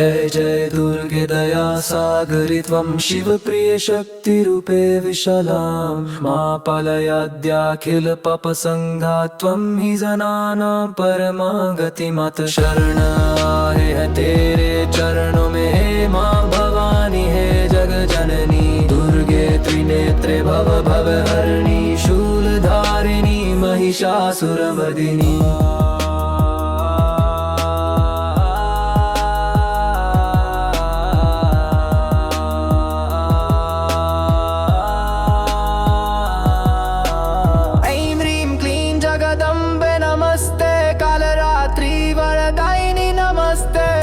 जय जय दुर्गे दया सागरि त्वं शिवप्रिय शक्तिरूपे विशालां मां पालयाद्याखिलपापसंघा त्वं हि जनानां परमा गतिमत शरण आहे है तेरे चरणों में हे मां भवानी हे जग जननी दुर्गे त्रिनेत्रे भव भव हरिणी शूलधारिणी महिषासुरमर्दिनी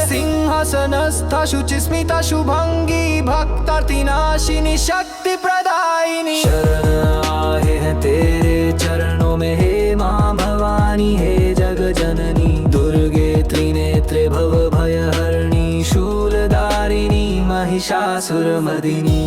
सिंहासनस्था शुचिस्मिता शुभंगी भक्तार्तिनाशिनी शक्ति प्रदायिनी शरण आहे है तेरे चरणों में हे मां भवानी हे जग जननी दुर्गे त्रिनेत्रे भव भय हरिणी शूलधारिणी महिषासुरमर्दिनी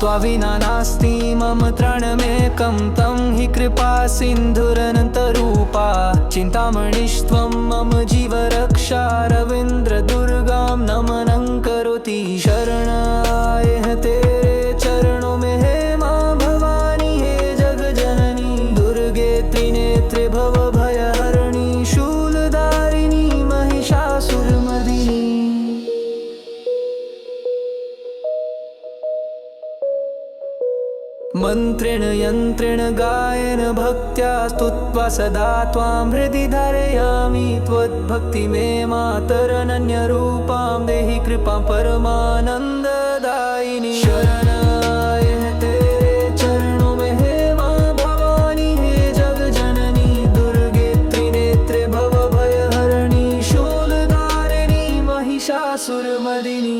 त्वविना नास्ति मम त्रणमेकं तं हि कृपा सिन्धुरनन्तरूपा चिन्तामणिस्त्वं मम जीवरक्षा रवीन्द्रदुर्गां नमनं करोति शरणाय तेरे चरणों में हे मां भवानी हे जग जननी दुर्गे त्रिनेत्रे भव भय हरिणी शूलधारिणी महिषासुरमर्दिनी मन्त्रेण यन्त्रेण गायन भक्त्या स्तुत्वा सदा त्वां हृदि धारयामि त्वद्भक्ति मे मातरनन्यरूपां देहि कृपां परमानन्ददायिनी शरणाय तेरे चरणों में हे मां भवानी हे जग जननी दुर्गे त्रिनेत्रे भव भय हरिणी शूलधारिणी महिषासुरमर्दिनी